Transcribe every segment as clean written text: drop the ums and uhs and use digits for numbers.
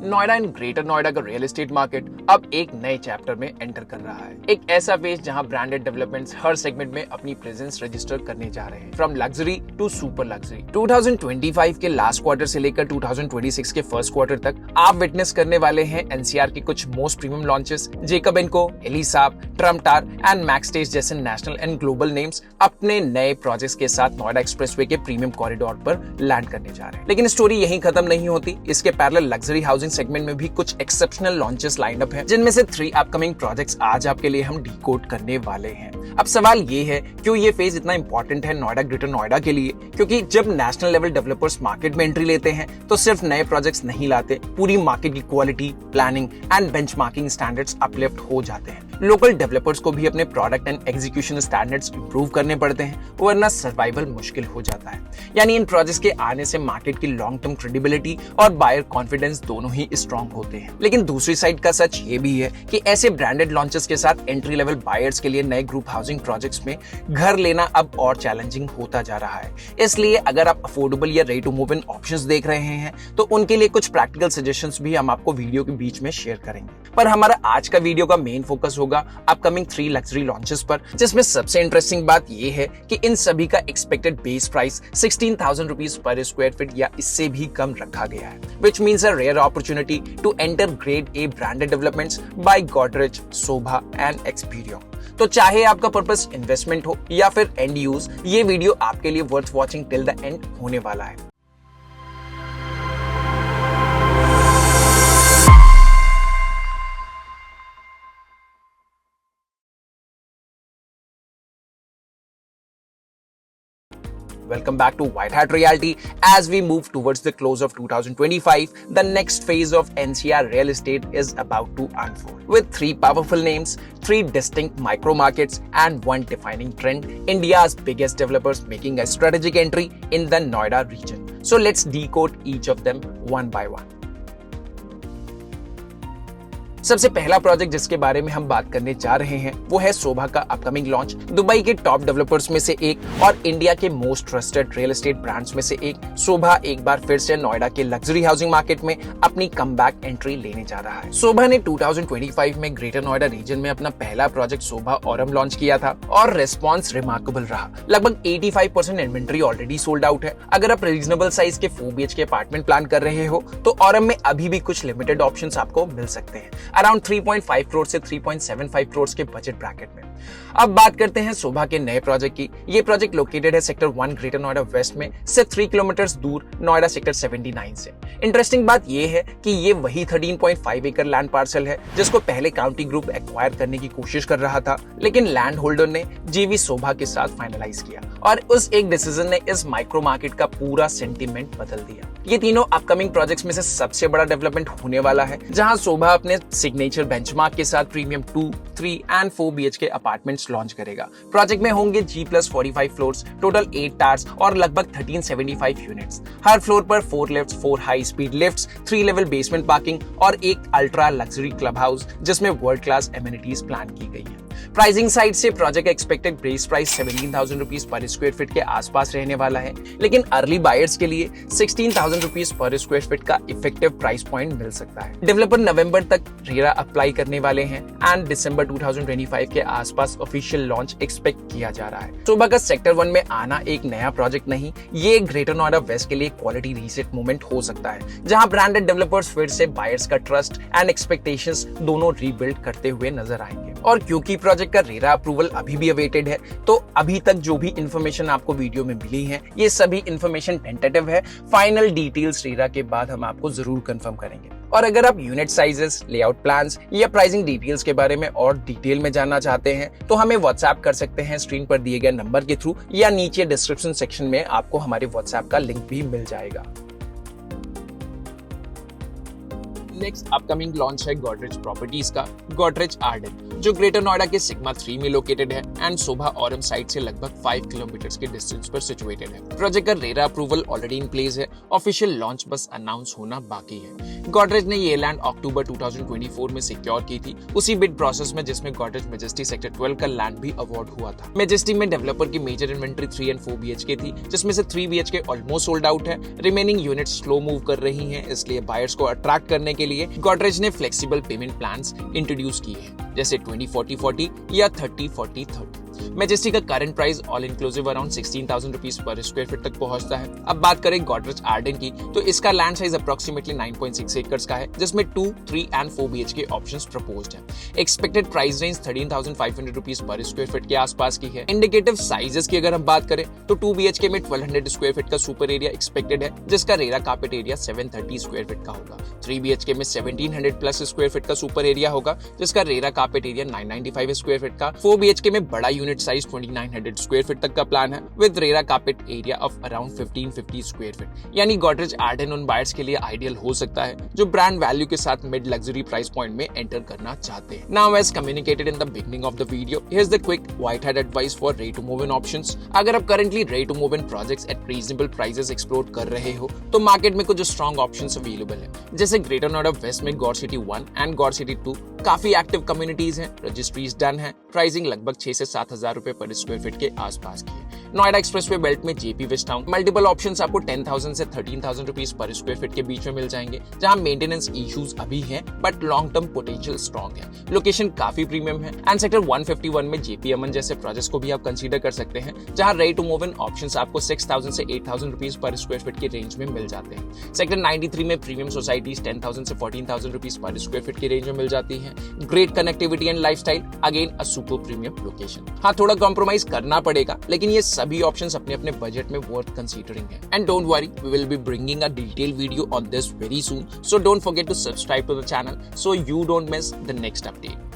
Noida and greater Noida का real estate market अब एक नए चैप्टर में एंटर कर रहा है। एक ऐसा फेज जहां ब्रांडेड डेवलपमेंट्स हर सेगमेंट में अपनी प्रेजेंस रजिस्टर करने जा रहे हैं, from luxury to super luxury. 2025 के लास्ट क्वार्टर से लेकर 2026 के फर्स्ट क्वार्टर तक आप विटनेस करने वाले हैं एनसीआर के कुछ most premium launches. Jacob and को, एलिसाब, ट्रम्प टावर एंड मैक्सस्टेज जैसे नेशनल एंड ग्लोबल नेम्स अपने नए प्रोजेक्ट्स के साथ नोएडा एक्सप्रेसवे के प्रीमियम कॉरिडोर पर लैंड करने जा रहे हैं। लेकिन स्टोरी यहीं खत्म नहीं होती। इसके पैरेलल लग्जरी हाउसिंग सेगमेंट में भी कुछ एक्सेप्शनल लॉन्चेस लाइन अप हैं, जिनमें से 3 अपकमिंग प्रोजेक्ट्स आज आपके लिए हम डिकोड करने वाले हैं। अब सवाल ये है, क्यों ये फेज इतना इंपॉर्टेंट है नोएडा ग्रेटर नोएडा के लिए? क्योंकि जब नेशनल लेवल डेवलपर्स मार्केट में एंट्री लेते हैं तो सिर्फ नए प्रोजेक्ट्स नहीं लाते, पूरी मार्केट की quality, planning and benchmarking standards uplift हो जाते हैं। लोकल डेवलपर्स को भी अपने product and execution standards improve करने पड़ते हैं, वरना सर्वाइवल मुश्किल हो जाता है। यानी इन प्रोजेक्ट्स के आने से मार्केट की लॉन्ग टर्म क्रेडिबिलिटी और बायर कॉन्फिडेंस दोनों ही स्ट्रॉन्ग होते हैं। लेकिन दूसरी साइड का सच ये भी है कि ऐसे ब्रांडेड लॉन्चेस के साथ एंट्री लेवल बायर्स के लिए नए ग्रुप हाउसिंग प्रोजेक्ट्स में घर लेना अब और चैलेंजिंग होता जा रहा है। इसलिए अगर आप अफोर्डेबल या ready to move in options देख रहे हैं तो उनके लिए कुछ प्रैक्टिकल सजेशंस भी हम आपको वीडियो के बीच में शेयर करेंगे। पर हमारा आज का वीडियो का मेन फोकस होगा अपकमिंग 3 लग्जरी लॉन्चेस पर, जिसमें सबसे इंटरेस्टिंग बात यह है कि इन सभी का expected base price 16,000 rupees per square feet या इससे भी कम रखा गया है, which means a rare opportunity to enter grade A branded developments by Godrej, Sobha and Experior। तो चाहे आपका पर्पस इन्वेस्टमेंट हो या फिर एंड यूज, ये वीडियो आपके लिए worth watching till the end होने वाला है। Welcome back to White Hat Realty. As we move towards the close of 2025, the next phase of NCR real estate is about to unfold. With 3 powerful names, 3 distinct micro markets, and 1 defining trend, India's biggest developers making a strategic entry in the Noida region. So let's decode each of them one by one. सबसे पहला project जिसके बारे में हम बात करने जा रहे हैं वो है शोभा का अपकमिंग लॉन्च। दुबई के टॉप डेवलपर्स में से एक और इंडिया के most trusted real estate brands में से एक, शोभा एक बार फिर से नोएडा के लग्जरी हाउसिंग मार्केट में अपनी कमबैक एंट्री लेने जा रहा है। शोभा ने 2025 में ग्रेटर नोएडा रीजन में अपना पहला प्रोजेक्ट शोभा ऑरम लॉन्च किया था और रेस्पॉन्स रिमार्केबल रहा। लगभग 85% इन्वेंट्री ऑलरेडी सोल्ड आउट है। अगर आप रीजनेबल साइज के 4 BHK अपार्टमेंट प्लान कर रहे हो तो ऑरम में अभी भी कुछ लिमिटेड ऑप्शंस आपको मिल सकते हैं, अराउंड 3.5 करोड़ से 3.75 करोड़ के बजट ब्रैकेट में। अब बात करते हैं शोभा के नए प्रोजेक्ट की। ये प्रोजेक्ट लोकेटेड है सेक्टर 1 ग्रेटर नोएडा वेस्ट में से 3 किलोमीटर दूर नोएडा सेक्टर 79 से। इंटरेस्टिंग बात ये है कि ये वही 13.5 एकड़ लैंड पार्सल है जिसको पहले काउंटी ग्रुप एक्वायर करने की कोशिश कर रहा था, लेकिन लैंड होल्डर ने जीवी शोभा के साथ फाइनलाइज किया और उस एक डिसीजन ने इस माइक्रो मार्केट का पूरा सेंटीमेंट बदल दिया। ये तीनों अपकमिंग प्रोजेक्ट्स में से सबसे बड़ा डेवलपमेंट होने वाला है, जहां शोभा अपने सिग्नेचर बेंचमार्क के साथ premium 2, 3 and 4 BHK apartments launch करेगा। प्रोजेक्ट में होंगे G+45 फ्लोर्स, टोटल 8 टावर्स और लगभग 1375 यूनिट्स। हर फ्लोर पर 4 lifts, 4 high speed lifts, 3 level basement parking और एक अल्ट्रा लग्जरी क्लब हाउस जिसमें वर्ल्ड क्लास एमिनिटीज प्लान की गई है। प्राइसिंग साइड से project expected base price 17,000 rupees per square feet के आसपास रहने वाला है, लेकिन अर्ली बायर्स के लिए 16,000 रुपीज पर स्क्वायर फीट का इफेक्टिव प्राइस पॉइंट मिल सकता है। डेवलपर नवंबर तक रेरा अप्लाई करने वाले हैं एंड दिसंबर 2025 के आसपास ऑफिशियल लॉन्च एक्सपेक्ट किया जा रहा है। शोभा का सेक्टर 1 में आना एक नया प्रोजेक्ट नहीं, ये ग्रेटर नोएडा वेस्ट के लिए क्वालिटी रीसेट मूवमेंट हो सकता है, जहां ब्रांडेड डेवलपर्स फिर से बायर्स का ट्रस्ट एंड एक्सपेक्टेशंस दोनों रीबिल्ड करते हुए नजर आएंगे। और क्योंकि प्रोजेक्ट का रेरा अप्रूवल अभी भी अवेटेड है, तो अभी तक जो भी इंफॉर्मेशन आपको वीडियो में मिली है ये सभी इंफॉर्मेशन टेंटेटिव है। फाइनल डिटेल्स रेरा के बाद हम आपको जरूर कंफर्म करेंगे। और अगर आप यूनिट साइजेस, लेआउट प्लान्स या प्राइसिंग डिटेल्स के बारे में और डिटेल में जानना चाहते हैं तो हमें व्हाट्सएप कर सकते हैं स्क्रीन पर दिए गए नंबर के थ्रू, या नीचे डिस्क्रिप्शन सेक्शन में आपको हमारे व्हाट्सएप का लिंक भी मिल जाएगा। नेक्स्ट अपकमिंग लॉन्च है गोडरेज प्रॉपर्टीज का गोडरेज आर्डन, जो ग्रेटर नोएडा के सिग्मा 3 में लोकेटेड है एंड शोभा ऑरम साइट से लगभग 5 किलोमीटर के डिस्टेंस पर सिचुएटेड है। प्रोजेक्ट का RERA approval already in place है, ऑफिशियल लॉन्च बस अनाउंस होना बाकी है। गोडरेज ने ये लैंड अक्टूबर 2024 में सिक्योर की थी, उसी बिड प्रोसेस में जिसमें गोडरेज मेजेस्टी सेक्टर 12 का लैंड भी अवार्ड हुआ था। मेजेस्टी में डेवलपर की मेजर इन्वेंट्री 3 एंड 4 BHK थी, जिसमें से 3 BHK ऑलमोस्ट सोल्ड आउट है। रिमेनिंग यूनिट्स स्लो मूव कर रही हैं, इसलिए बायर्स को अट्रैक्ट करने के लिए गॉडरेज ने फ्लेक्सिबल पेमेंट प्लान्स इंट्रोड्यूस किए हैं, जैसे 20-40-40 या 30-40-30। मैजेस्टिक का current price all inclusive around 16,000 rupees per square feet तक पहुंचता है। अब बात करें गॉडरेज आर्डन की, तो इसका लैंड साइज अप्रोक्सीमेटली 9.6 एकर्स का है, जिसमें 2, 3 एंड 4 BHK ऑप्शंस प्रपोज्ड है। Expected price range 13,500 rupees per square feet के आसपास की है। इंडिकेटिव साइजेस की अगर हम बात करें तो 2 BHK में 1200 स्क्वायर फीट का सुपर एरिया एक्सपेक्टेड है, जिसका RERA carpet area 730 square feet का होगा। 3 BHK में 1700 प्लस स्क्वायर फीट का सुपर एरिया होगा, जिसका RERA carpet area 995 square feet का। 4 BHK में बड़ा यूनिट साइज 2900 स्क्वायर फीट तक का प्लान है, with RERA carpet area of around 1550 square feet. यानी गॉडरेज आर्डन उन बायर्स के लिए आइडियल हो सकता है जो ब्रांड वैल्यू के साथ मिड लग्जरी प्राइस पॉइंट में एंटर करना चाहते हैं। Now as communicated in the beginning of the video, here's the quick white hat advice for ready to move in options. अगर आप currently ready to move in projects at reasonable prices explore कर रहे हो, तो market में कुछ strong options available है, जैसे ग्रेटर नोएडा वेस्ट में God city 1 and God city 2 काफी एक्टिव कम्युनिटीज हैं, रजिस्ट्रीज डन है, प्राइसिंग लगभग 6 से 7 हजार रुपए पर स्क्वायर फीट के आसपास की है। नोएडा एक्सप्रेसवे बेल्ट में Jaypee west town multiple options आपको 10,000 से 13,000 रुपीज पर स्क्वायर फीट के बीच में मिल जाएंगे, जहां मेंटेनेंस इश्यूज अभी हैं but long term potential strong है। लोकेशन काफी प्रीमियम है एंड सेक्टर 151 में जेपी अमन जैसे प्रोजेक्ट्स को भी आप कंसीडर कर सकते हैं, जहां ready to move in options आपको 6,000 से 8,000 रुपीज पर स्क्वायर फीट के रेंज में मिल जाते हैं। सेक्टर 93 में प्रीमियम सोसाइटीज 10,000 से 14,000 रुपीज पर स्क्वायर फीट के रेंज में मिल जाती है। Great connectivity and lifestyle, again a super premium location. हाँ, थोड़ा कॉम्प्रोमाइज करना पड़ेगा, लेकिन ये सभी ऑप्शंस अपने अपने बजट में वर्थ कंसीडरिंग है। And don't worry, we will be bringing a detail video on this very soon, so don't forget to subscribe to the channel so you don't miss the next update.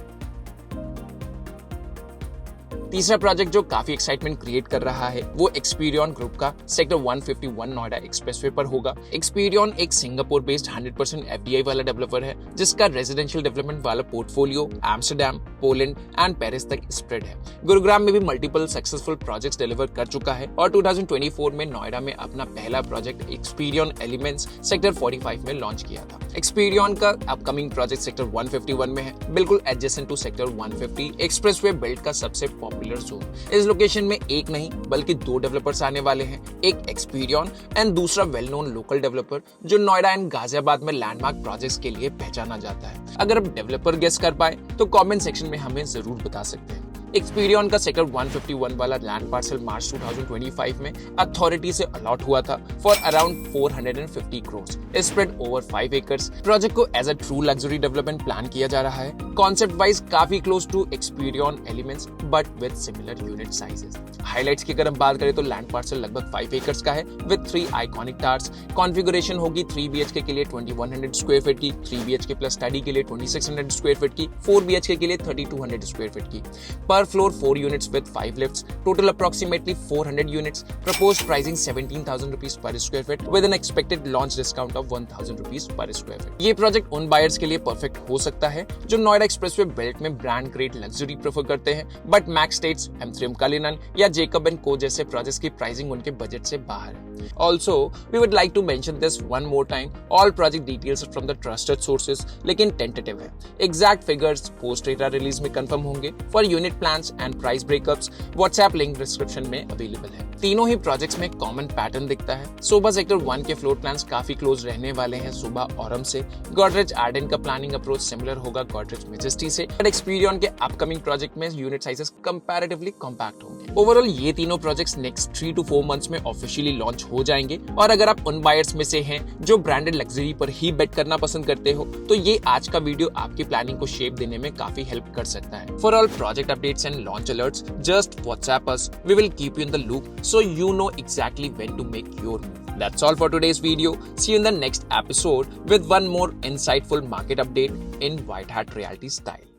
तीसरा project जो काफी excitement create कर रहा है वो Experion group का sector 151 Noida expressway पर होगा। एक्सपीरियन एक सिंगापुर बेस्ड 100% FDI वाला डेवलपर है, जिसका रेजिडेंशियल डेवलपमेंट वाला portfolio Amsterdam, Poland and Paris तक स्प्रेड है। गुरुग्राम में भी मल्टीपल सक्सेसफुल प्रोजेक्ट्स डिलीवर कर चुका है और 2024 में नोएडा में अपना पहला प्रोजेक्ट एक्सपीरियन एलिमेंट्स सेक्टर 45 में लॉन्च किया था। एक्सपीरियन का अपकमिंग प्रोजेक्ट सेक्टर 151 में है, बिल्कुल adjacent to sector 150 expressway belt का सबसे पॉपुलर जोन। इस लोकेशन में एक नहीं बल्कि 2 डेवलपर्स आने वाले हैं, एक एक्सपीरियन एंड दूसरा वेल नोन लोकल डेवलपर जो नोएडा एंड गाजियाबाद में लैंडमार्क प्रोजेक्ट्स के लिए पहचाना जाता है। अगर आप डेवलपर गेस कर पाए तो कमेंट सेक्शन में हमें जरूर बता सकते हैं। एक्सपीरियन का सेक्टर 151 वाला लैंड पार्सल मार्च 2025 में अथॉरिटी से अलॉट हुआ था for around 450 crore spread over 5 acres. Project को as a true luxury development plan किया जा रहा है, कॉन्सेप्ट वाइज काफी close to experience elements but with similar unit sizes. Highlights की अगर हम बात करें तो लैंड पार्सल लगभग 5 एकर्स का है विद 3 आइकॉनिक टावर्स। कॉन्फ़िगरेशन होगी 3 BHK के लिए 2100 स्क्वायर फीट की, 3 BHK प्लस स्टडी के लिए 2600 स्क्वायर फीट की, 4 BHK के लिए 3200 स्क्वायर फीट की। पर floor 4 units with 5 lifts, total approximately 400 units, proposed pricing 17,000 rupees per square feet with an expected launch discount of 1,000 rupees per square feet। ये project उन buyers के लिए परफेक्ट हो सकता है जो नोएडा एक्सप्रेसवे बेल्ट में ब्रांड ग्रेड लग्जरी प्रेफर करते हैं, but max states, M3M Cullinan या जेकब एंड को जैसे प्रोजेक्ट्स की प्राइसिंग उनके बजट से बाहर है। Also, we would like to mention this one more time, all project details are from the trusted sources, लेकिन tentative है। Exact figures post data release में confirm होंगे। For unit plans and price breakups, WhatsApp link description में available है। तीनों ही projects में common pattern दिखता है। सोभा सेक्टर 1 के फ्लोर प्लान्स काफी क्लोज रहने वाले हैं सोभा ऑरम से। गॉडरेज आर्डन का प्लानिंग अप्रोच सिमिलर होगा गॉडरेज मैजेस्टी से, बट एक्सपीरियन के अपकमिंग प्रोजेक्ट में यूनिट साइजेस कंपैरेटिवली कॉम्पैक्ट होंगे। ओवरऑल ये तीनों प्रोजेक्ट्स नेक्स्ट 3 to 4 मंथ्स में ऑफिशियली लॉन्च हो जाएंगे, और अगर आप उन बायर्स में से हैं जो ब्रांडेड लग्जरी पर ही बेट करना पसंद करते हो, तो ये आज का वीडियो आपकी प्लानिंग को शेप देने में काफी हेल्प कर सकता है। For all project updates and launch alerts, just WhatsApp us. We will keep you in the loop so you know exactly when to make your move. That's all for today's video. See you in the next episode with one more insightful market update in White Hat Realty style.